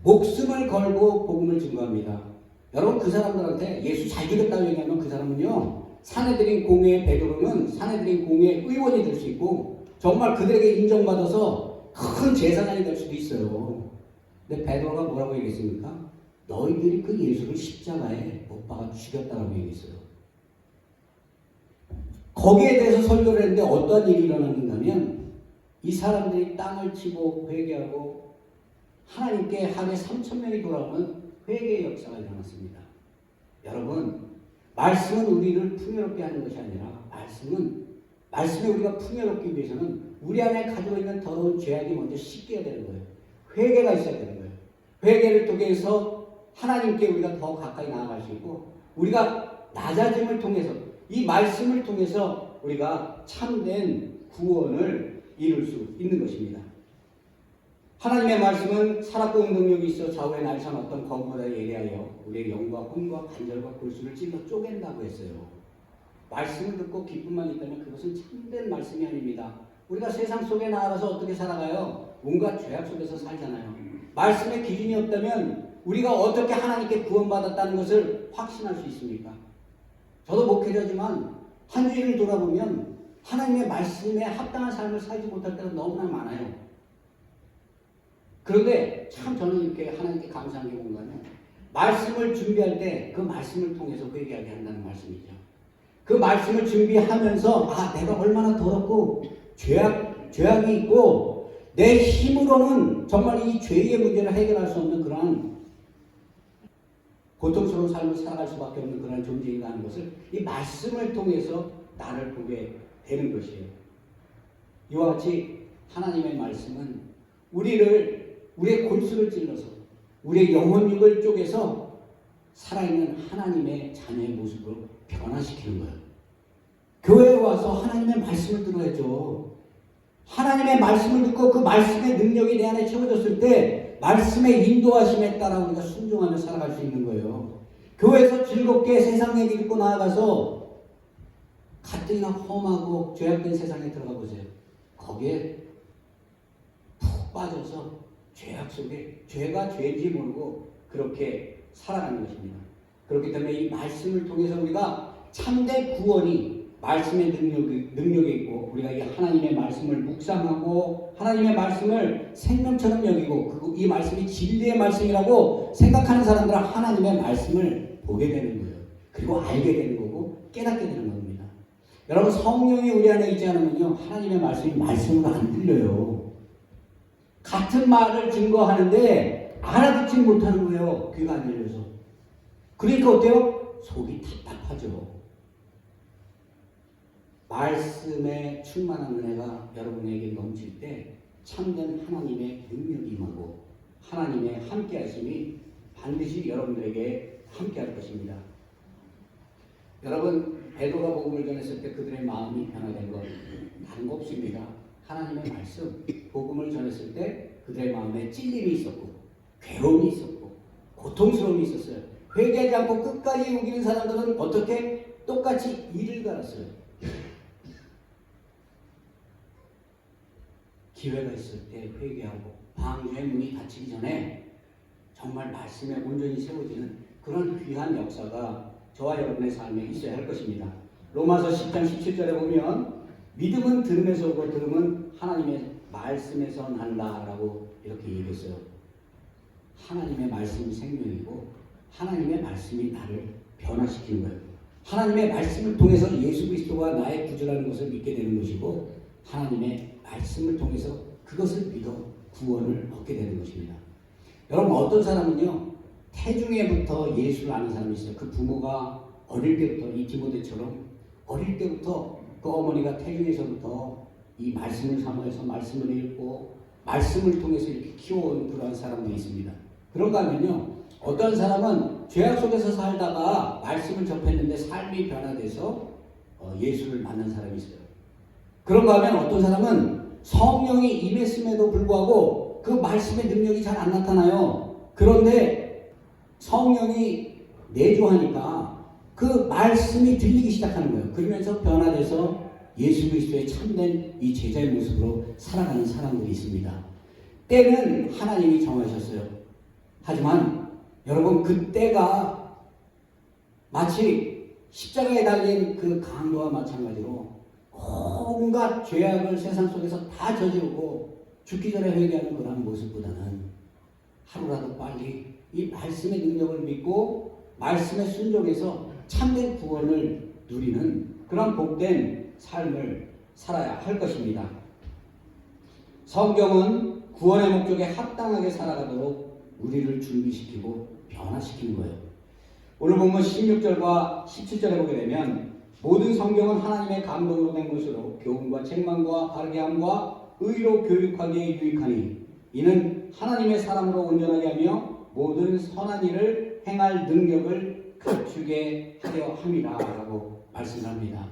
목숨을 걸고 복음을 증거합니다. 여러분 그 사람들한테 예수 잘 죽였다고 얘기하면 그 사람은요 사내들인 공회의 베드로는 사내들인 공회의 의원이 될 수 있고 정말 그들에게 인정받아서 큰 제사장이 될 수도 있어요. 근데 베드로가 뭐라고 얘기했습니까? 너희들이 그 예수를 십자가에 못 박아 죽였다고 얘기했어요. 거기에 대해서 설교를 했는데 어떤 일이 일어났는가 하면 이 사람들이 땅을 치고 회개하고 하나님께 하루에 3,000명이 돌아오는 회개의 역사가 일어났습니다. 여러분 말씀은 우리를 풍요롭게 하는 것이 아니라 말씀에 우리가 풍요롭기 위해서는 우리 안에 가지고 있는 더러운 죄악이 먼저 씻겨야 되는 거예요. 회개가 있어야 되는 거예요. 회개를 통해서 하나님께 우리가 더 가까이 나아갈 수 있고 우리가 낮아짐을 통해서 이 말씀을 통해서 우리가 참된 구원을 이룰 수 있는 것입니다. 하나님의 말씀은 살았고 능력이 있어 좌우에 날선 어떤 검보다 예리하여 우리의 영과 혼과 관절과 골수를 찔러 쪼갠다고 했어요. 말씀을 듣고 기쁨만 있다면 그것은 참된 말씀이 아닙니다. 우리가 세상 속에 나아가서 어떻게 살아가요? 온갖 죄악 속에서 살잖아요. 말씀의 기준이 없다면 우리가 어떻게 하나님께 구원받았다는 것을 확신할 수 있습니까? 저도 목회자지만 한 주일을 돌아보면 하나님의 말씀에 합당한 삶을 살지 못할 때가 너무나 많아요. 그런데 참 저는 이렇게 하나님께 감사한 게 뭔가요? 말씀을 준비할 때 그 말씀을 통해서 회개하게 한다는 말씀이죠. 그 말씀을 준비하면서 내가 얼마나 더럽고 죄악이 있고 내 힘으로는 정말 이 죄의 문제를 해결할 수 없는 그러한 고통스러운 삶을 살아갈 수밖에 없는 그런 존재인가 하는 것을 이 말씀을 통해서 나를 보게 되는 것이에요. 이와 같이 하나님의 말씀은 우리의 골수를 찔러서 우리의 영혼육을 쪼개서 살아있는 하나님의 자녀의 모습으로 변화시키는 거예요. 교회에 와서 하나님의 말씀을 들어야죠. 하나님의 말씀을 듣고 그 말씀의 능력이 내 안에 채워졌을 때 말씀의 인도하심에 따라 우리가 순종하며 살아갈 수 있는 거예요. 교회에서 즐겁게 세상 얘기 듣고 나아가서 가뜩이나 험하고 죄악된 세상에 들어가 보세요. 거기에 푹 빠져서 죄악 속에 죄가 죄인지 모르고 그렇게 살아가는 것입니다. 그렇기 때문에 이 말씀을 통해서 우리가 참된 구원이 말씀의 능력이 있고 우리가 이 하나님의 말씀을 묵상하고 하나님의 말씀을 생명처럼 여기고 그리고 이 말씀이 진리의 말씀이라고 생각하는 사람들은 하나님의 말씀을 보게 되는 거예요. 그리고 알게 되는 거고 깨닫게 되는 겁니다. 여러분 성령이 우리 안에 있지 않으면요 하나님의 말씀이 말씀으로 안 들려요. 같은 말을 증거하는데 알아듣지 못하는 거예요. 귀가 안 열려서. 그러니까 어때요? 속이 답답하죠. 말씀에 충만한 은혜가 여러분에게 넘칠 때 참된 하나님의 능력이 임하고 하나님의 함께하심이 반드시 여러분들에게 함께할 것입니다. 여러분 베드로가 복음을 전했을 때 그들의 마음이 변화된 건 다른 거 없습니다. 하나님의 말씀, 복음을 전했을 때 그들의 마음에 찔림이 있었고 괴로움이 있었고 고통스러움이 있었어요. 회개하지 않고 끝까지 우기는 사람들은 어떻게 똑같이 이를 갈았어요. 기회가 있을 때 회개하고 방주의 문이 닫히기 전에 정말 말씀에 온전히 세워지는 그런 귀한 역사가 저와 여러분의 삶에 있어야 할 것입니다. 로마서 10장 17절에 보면 믿음은 들음에서 오고 들음은 하나님의 말씀에서 난다라고 이렇게 얘기했어요. 하나님의 말씀이 생명이고 하나님의 말씀이 나를 변화시키는 거예요. 하나님의 말씀을 통해서 예수 그리스도가 나의 구주라는 것을 믿게 되는 것이고 하나님의 말씀을 통해서 그것을 믿어 구원을 얻게 되는 것입니다. 여러분 어떤 사람은요 태중에부터 예수를 아는 사람이 있어요. 그 부모가 어릴 때부터 이 디모데처럼 어릴 때부터 그 어머니가 태중에서부터 이 말씀을 사모해서 말씀을 읽고 말씀을 통해서 이렇게 키워온 그런 사람들이 있습니다. 그런가 하면요 어떤 사람은 죄악 속에서 살다가 말씀을 접했는데 삶이 변화돼서 예수를 만난 사람이 있어요. 그런가 하면 어떤 사람은 성령이 임했음에도 불구하고 그 말씀의 능력이 잘 안 나타나요. 그런데 성령이 내주하니까 그 말씀이 들리기 시작하는 거예요. 그러면서 변화돼서 예수 그리스도의 참된 이 제자의 모습으로 살아가는 사람들이 있습니다. 때는 하나님이 정하셨어요. 하지만 여러분 그 때가 마치 십자가에 달린 그 강도와 마찬가지로 온갖 죄악을 세상 속에서 다 저지르고 죽기 전에 회개하는 그런 모습보다는 하루라도 빨리 이 말씀의 능력을 믿고 말씀에 순종해서 참된 구원을 누리는 그런 복된 삶을 살아야 할 것입니다. 성경은 구원의 목적에 합당하게 살아가도록 우리를 준비시키고 변화시키는 거예요. 오늘 보면 16절과 17절에 보게 되면 모든 성경은 하나님의 감동으로 된 것으로 교훈과 책망과 바르게 함과 의로 교육하기에 유익하니 이는 하나님의 사람으로 온전하게 하며 모든 선한 일을 행할 능력을 갖추게 하려 함이라 라고 말씀합니다.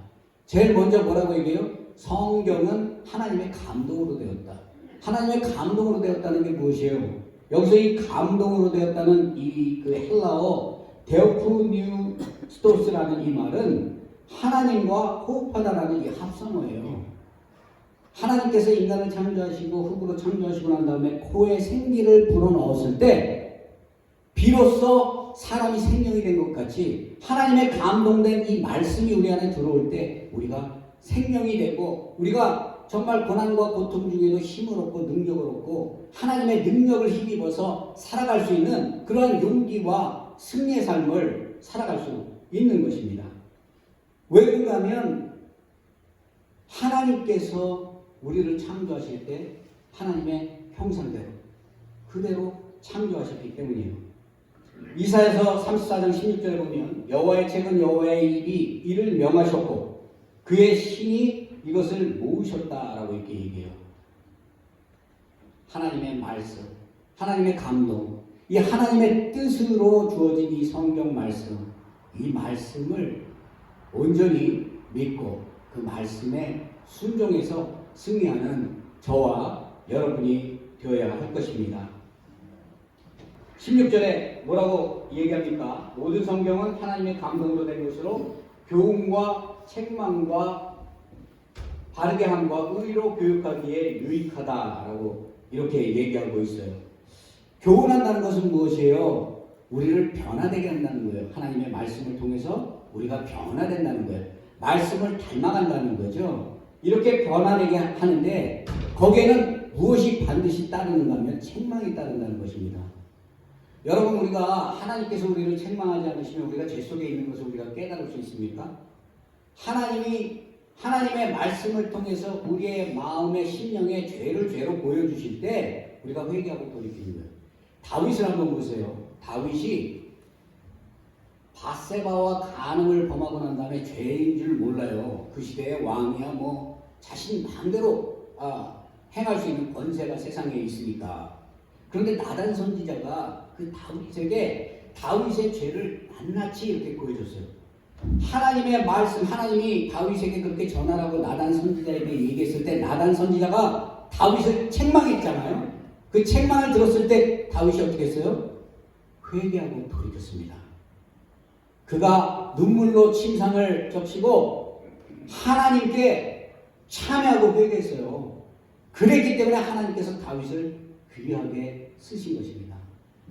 제일 먼저 뭐라고 얘기해요? 성경은 하나님의 감동으로 되었다. 하나님의 감동으로 되었다는 게 무엇이에요? 여기서 이 감동으로 되었다는 이 그 헬라어 데오프니우 스토스라는 이 말은 하나님과 호흡하다라는 이 합성어예요. 하나님께서 인간을 창조하시고 흙으로 창조하시고 난 다음에 코에 생기를 불어넣었을 때 비로소 사람이 생명이 된 것 같이 하나님의 감동된 이 말씀이 우리 안에 들어올 때 우리가 생명이 되고 우리가 정말 고난과 고통 중에도 힘을 얻고 능력을 얻고 하나님의 능력을 힘입어서 살아갈 수 있는 그러한 용기와 승리의 삶을 살아갈 수 있는 것입니다. 왜 그런가 하면 하나님께서 우리를 창조하실 때 하나님의 형상대로 그대로 창조하셨기 때문이에요. 이사야서 34장 16절에 보면 여호와의 책은 여호와의 입이 이를 명하셨고 그의 신이 이것을 모으셨다라고 이렇게 얘기해요. 하나님의 말씀, 하나님의 감동, 이 하나님의 뜻으로 주어진 이 성경 말씀, 이 말씀을 온전히 믿고 그 말씀에 순종해서 승리하는 저와 여러분이 되어야 할 것입니다. 16절에 뭐라고 얘기합니까? 모든 성경은 하나님의 감동으로 된 것으로 교훈과 책망과 바르게 함과 의로 교육하기에 유익하다라고 이렇게 얘기하고 있어요. 교훈한다는 것은 무엇이에요? 우리를 변화되게 한다는 거예요. 하나님의 말씀을 통해서 우리가 변화된다는 거예요. 말씀을 닮아간다는 거죠. 이렇게 변화되게 하는데 거기에는 무엇이 반드시 따르는가 하면 책망이 따른다는 것입니다. 여러분 우리가 하나님께서 우리를 책망하지 않으시면 우리가 죄 속에 있는 것을 우리가 깨달을 수 있습니까? 하나님의 말씀을 통해서 우리의 마음의 심령의 죄를 죄로 보여주실 때 우리가 회개하고 돌이키는 거예요. 다윗을 한번 보세요. 다윗이 밧세바와 간음을 범하고 난 다음에 죄인 줄 몰라요. 그 시대의 왕이야 뭐 자신 마음대로 행할 수 있는 권세가 세상에 있으니까. 그런데 나단 선지자가 그 다윗에게 다윗의 죄를 낱낱이 이렇게 보여줬어요. 하나님의 말씀, 하나님이 다윗에게 그렇게 전하라고 나단 선지자에게 얘기했을 때 나단 선지자가 다윗을 책망했잖아요. 그 책망을 들었을 때 다윗이 어떻게 했어요? 회개하고 돌이켰습니다. 그가 눈물로 침상을 적시고 하나님께 참여하고 회개했어요. 그랬기 때문에 하나님께서 다윗을 귀하게 쓰신 것입니다.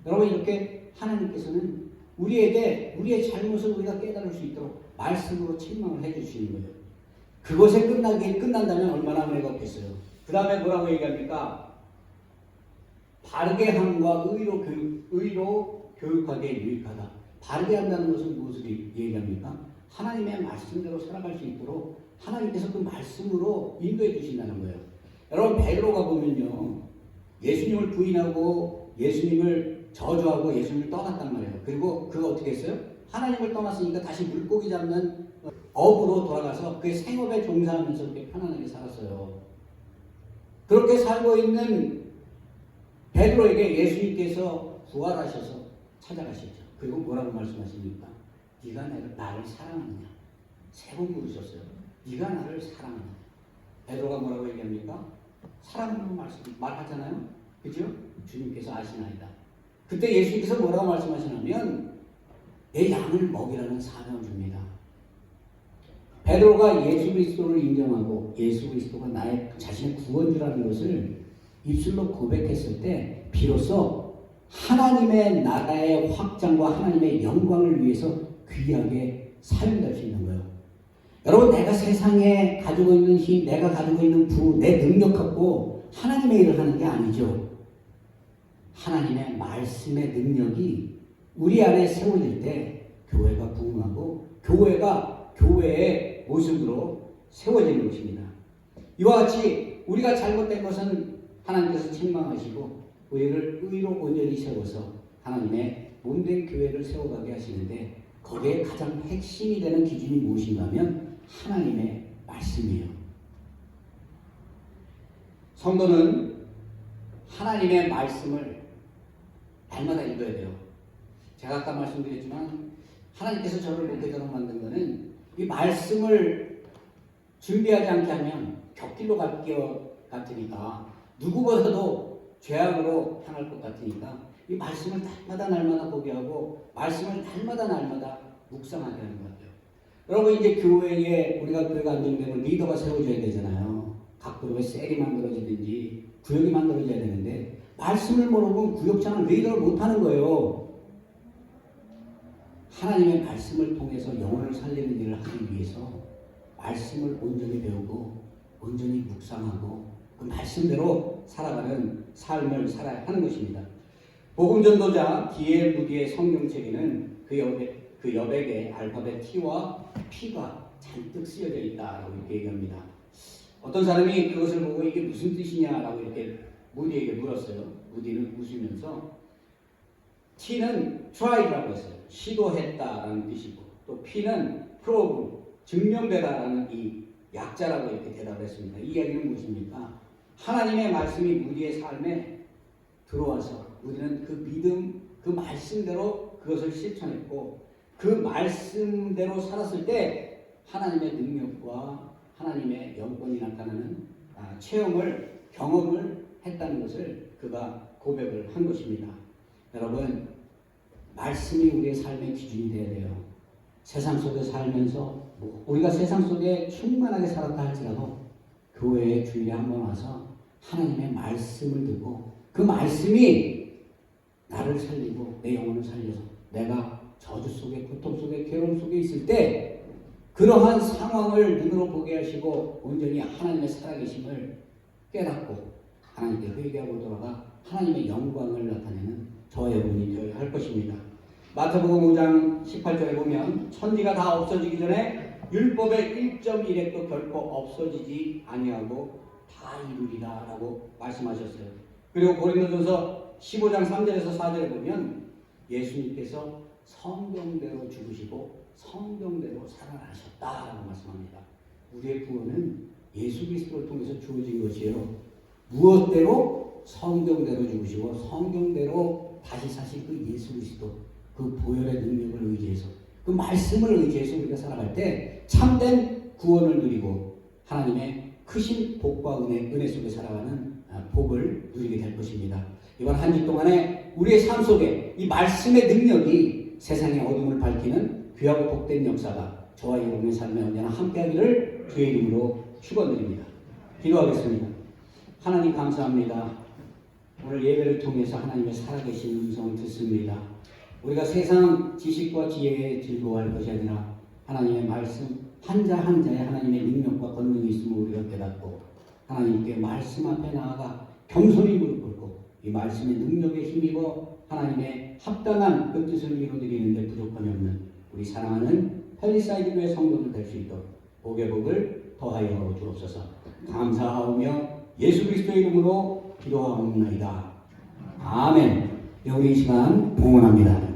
여러분 이렇게 하나님께서는 우리에게 우리의 잘못을 우리가 깨달을 수 있도록 말씀으로 책망을 해주시는 거예요. 그것에 끝난다면 얼마나 은혜가 없겠어요. 그 다음에 뭐라고 얘기합니까? 바르게 함과 의로 교육하기에 유익하다. 바르게 한다는 것은 무엇을 얘기합니까? 하나님의 말씀대로 살아갈 수 있도록 하나님께서 그 말씀으로 인도해 주신다는 거예요. 여러분 베드로가 보면요. 예수님을 부인하고 예수님을 저주하고 예수님을 떠났단 말이에요. 그리고 그가 어떻게 했어요? 하나님을 떠났으니까 다시 물고기 잡는 업으로 돌아가서 그의 생업에 종사하면서 그렇게 편안하게 살았어요. 그렇게 살고 있는 베드로에게 예수님께서 부활하셔서 찾아가시죠. 그리고 뭐라고 말씀하십니까? 네가 나를 사랑하느냐? 세 번 물으셨어요. 네가 나를 사랑하느냐? 베드로가 뭐라고 얘기합니까? 사랑하는 말하잖아요. 그죠? 주님께서 아시나이다. 그때 예수님께서 뭐라고 말씀하시냐면 내 양을 먹이라는 사명을 줍니다. 베드로가 예수 그리스도를 인정하고 예수 그리스도가 나의 자신의 구원주라는 것을 입술로 고백했을 때 비로소 하나님의 나라의 확장과 하나님의 영광을 위해서 귀하게 사용될 수 있는 거예요. 여러분 내가 세상에 가지고 있는 힘, 내가 가지고 있는 부, 내 능력 갖고 하나님의 일을 하는 게 아니죠. 하나님의 말씀의 능력이 우리 안에 세워질 때 교회가 부흥하고 교회가 교회의 모습으로 세워지는 것입니다. 이와 같이 우리가 잘못된 것은 하나님께서 책망하시고 우리를 의로 온전히 세워서 하나님의 몸된 교회를 세워가게 하시는데 거기에 가장 핵심이 되는 기준이 무엇인가 하면 하나님의 말씀이에요. 성도는 하나님의 말씀을 날마다 읽어야 돼요. 제가 아까 말씀드렸지만 하나님께서 저를 목회자로 만든 것은 이 말씀을 준비하지 않게 하면 격길로 갈 것 같으니까 누구보다도 죄악으로 향할 것 같으니까 이 말씀을 날마다 보게 하고 말씀을 날마다 묵상하게 하는 것 같아요. 여러분 이제 교회에 우리가 교회가 안정되면 리더가 세워져야 되잖아요. 각 그룹에 셀이 만들어지든지 구역이 만들어져야 되는데 말씀을 모르고 구역장은 리더를 못하는 거예요. 하나님의 말씀을 통해서 영혼을 살리는 일을 하기 위해서 말씀을 온전히 배우고 온전히 묵상하고 그 말씀대로 살아가는 삶을 살아야 하는 것입니다. 복음전도자 D.L. 무디의 성경책에는 그 여백에 알파벳 T와 P가 잔뜩 쓰여져 있다라고 이렇게 얘기합니다. 어떤 사람이 그것을 보고 이게 무슨 뜻이냐라고 이렇게 무디에게 물었어요. 무디는 웃으면서 T는 try라고 했어요. 시도했다라는 뜻이고 또 P는 prove, 증명되다라는 이 약자라고 이렇게 대답을 했습니다. 이 이야기는 무엇입니까? 하나님의 말씀이 무디의 삶에 들어와서 우리는 그 믿음, 그 말씀대로 그것을 실천했고 그 말씀대로 살았을 때 하나님의 능력과 하나님의 영권이 나타나는 체험을, 경험을 했다는 것을 그가 고백을 한 것입니다. 여러분, 말씀이 우리의 삶의 기준이 되어야 돼요. 세상 속에 살면서 우리가 세상 속에 충만하게 살았다 할지라도 교회에 주일에 한번 와서 하나님의 말씀을 듣고 그 말씀이 나를 살리고 내 영혼을 살려서 내가 저주 속에 고통 속에 괴로움 속에 있을 때 그러한 상황을 눈으로 보게 하시고 온전히 하나님의 살아계심을 깨닫고 하나님께 회개하고 돌아가 하나님의 영광을 나타내는 저와 여러분이 되어야 할 것입니다. 마태복음 5장 18절에 보면 천지가 다 없어지기 전에 율법의 1.1획도 결코 없어지지 아니하고 다 이루리라 라고 말씀하셨어요. 그리고 고린도전서 15장 3절에서 4절에 보면 예수님께서 성경대로 죽으시고 성경대로 살아나셨다라고 말씀합니다. 우리의 구원은 예수 그리스도를 통해서 주어진 것이에요. 무엇대로? 성경대로 죽으시고 성경대로 다시 사신 그 예수 그리스도, 그 보혈의 능력을 의지해서 그 말씀을 의지해서 우리가 살아갈 때 참된 구원을 누리고 하나님의 크신 복과 은혜 속에 살아가는 복을 누리게 될 것입니다. 이번 한 주 동안에 우리의 삶 속에 이 말씀의 능력이 세상의 어둠을 밝히는 귀하고 복된 역사가 저와 여러분의 삶에 언제나 함께하기를 주의 이름으로 축원드립니다. 기도하겠습니다. 하나님 감사합니다. 오늘 예배를 통해서 하나님의 살아계신 음성을 듣습니다. 우리가 세상 지식과 지혜에 즐거워할 것이 아니라 하나님의 말씀 한자 한자에 하나님의 능력과 권능이 있음을 우리가 깨닫고 하나님께 말씀 앞에 나아가 겸손히 무릎 꿇고 이 말씀의 능력에 힘입어 하나님의 합당한 그 뜻을 이루어드리는데 부족함이 없는 우리 사랑하는 펠리사이드 교회 성도들 될 수 있도록 복의 복을 더하여 주옵소서. 감사하오며 예수 그리스도의 이름으로 기도하옵나이다. 아멘. 우리 이 시간 봉헌합니다.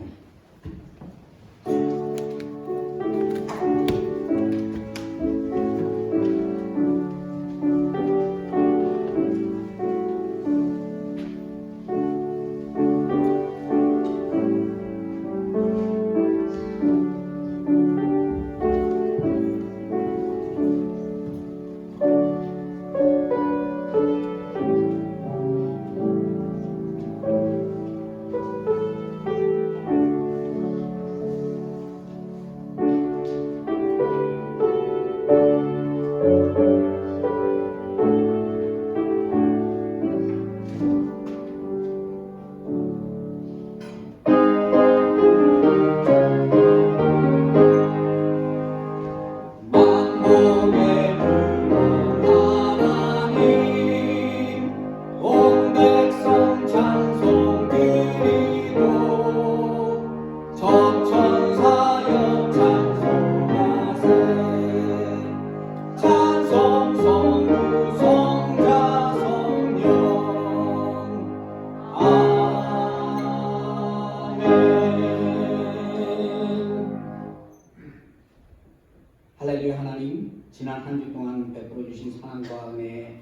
할렐루야. 하나님, 지난 한 주 동안 베풀어 주신 사랑과 은혜에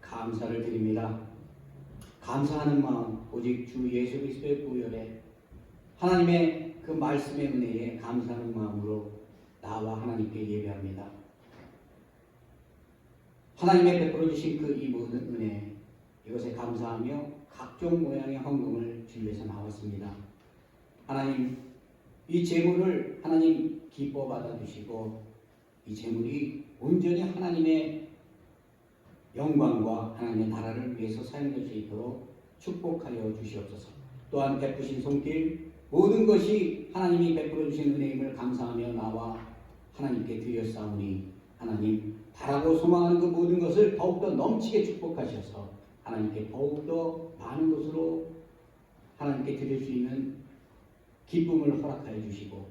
감사를 드립니다. 감사하는 마음, 오직 주 예수 그리스도의 보혈에 하나님의 그 말씀의 은혜에 감사하는 마음으로 나와 하나님께 예배합니다. 하나님의 베풀어 주신 그 이 모든 은혜, 이것에 감사하며 각종 모양의 헌금을 주위 위해서 나왔습니다. 하나님, 이 제물을 하나님 기뻐 받아주시고 이 제물이 온전히 하나님의 영광과 하나님의 나라를 위해서 사용될 수 있도록 축복하여 주시옵소서. 또한 베푸신 손길 모든 것이 하나님이 베풀어 주신 은혜임을 감사하며 나와 하나님께 드렸사오니 하나님 바라고 소망하는 그 모든 것을 더욱더 넘치게 축복하셔서 하나님께 더욱더 많은 것으로 하나님께 드릴 수 있는 기쁨을 허락하여 주시고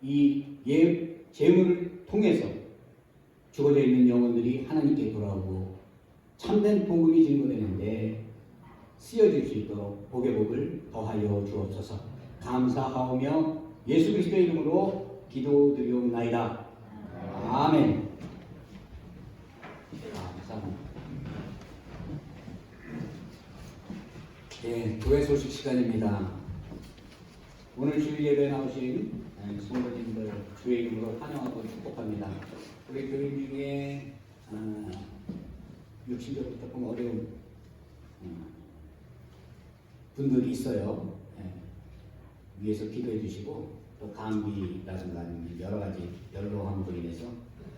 이 제물을 통해서 죽어져 있는 영혼들이 하나님께 돌아오고 참된 복음이 증거되는데 쓰여질 수 있도록 복의 복을 더하여 주옵소서. 감사하오며 예수 그리스도의 이름으로 기도드리옵나이다. 아멘. 감사합니다. 네, 교회 소식 시간입니다. 오늘 주일 예배에 나오신 성도님들 주의 이름으로 환영하고 축복합니다. 우리 교인 중에 육신적으로 조금 어려운 분들이 있어요. 위에서 기도해 주시고 또 감기라든가 여러 가지 연로함으로 인해서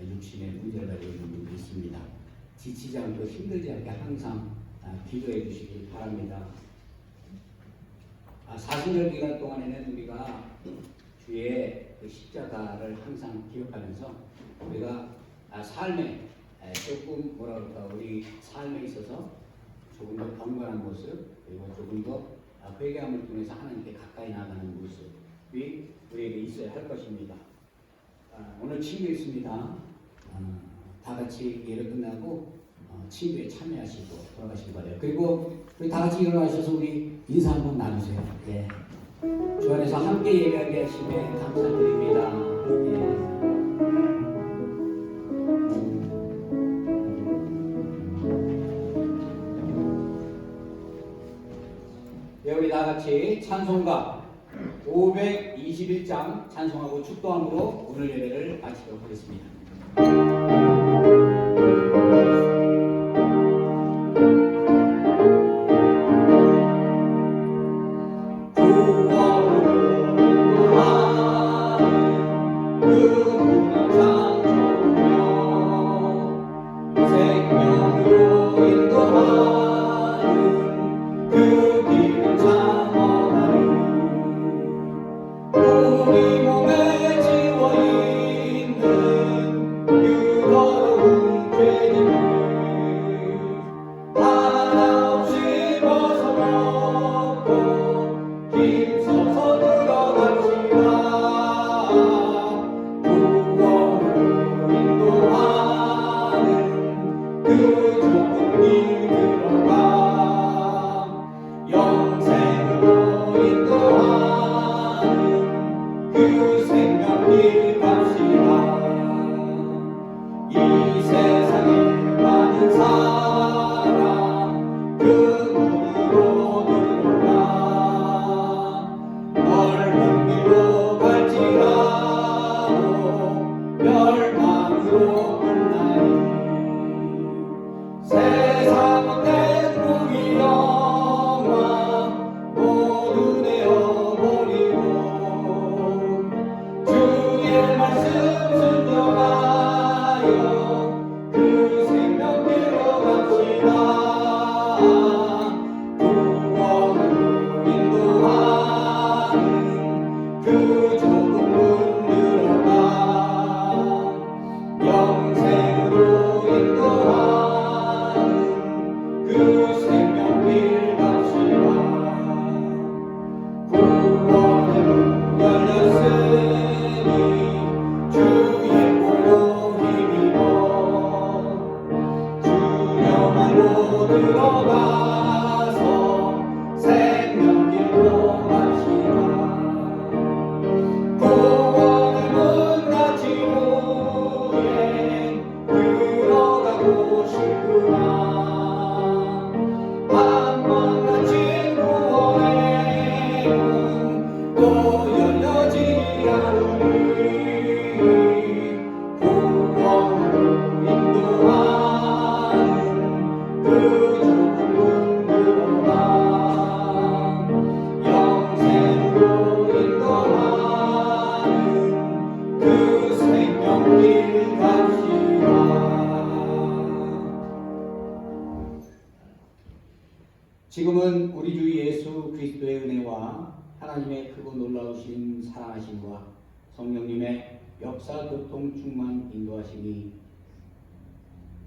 육신의 문제를 가지고 있는 분들이 있습니다. 지치지 않고 힘들지 않게 항상 기도해 주시기 바랍니다. 사순절 기간 동안에는 우리가 주의 그 십자가를 항상 기억하면서 우리가 삶에 조금 뭐라 그럴까 우리 삶에 있어서 조금 더 경건한 모습 그리고 조금 더 회개함을 통해서 하나님께 가까이 나가는 모습이 우리에게 있어야 할 것입니다. 오늘 친구 있습니다. 다 같이 예를 끝나고 친구에 참여하시고 돌아가시기 바래요. 그리고 우리 다 같이 일어나셔서 우리 인사 한번 나누세요. 예. 주 안에서 함께 예배하게 하심에 감사드립니다. 예. 우리 다 같이 찬송가 521장 찬송하고 축도함으로 오늘 예배를 마치도록 하겠습니다. 우리 몸에 지워 있는 그 그리스도의 은혜와 하나님의 크고 놀라우신 사랑하심과 성령님의 역사 교통 충만 인도하심이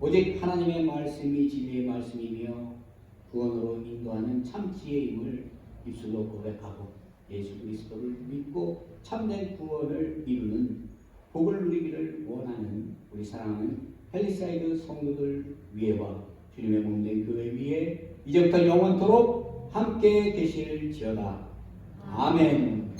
오직 하나님의 말씀이 진리의 말씀이며 구원으로 인도하는 참지혜의 힘을 입술로 고백하고 예수 그리스도를 믿고 참된 구원을 이루는 복을 누리기를 원하는 우리 사랑하는 헬리사이드 성도들 위에와 주님의 몸된 교회 위에 이제부터 영원토록 함께 계실지어다. 아멘.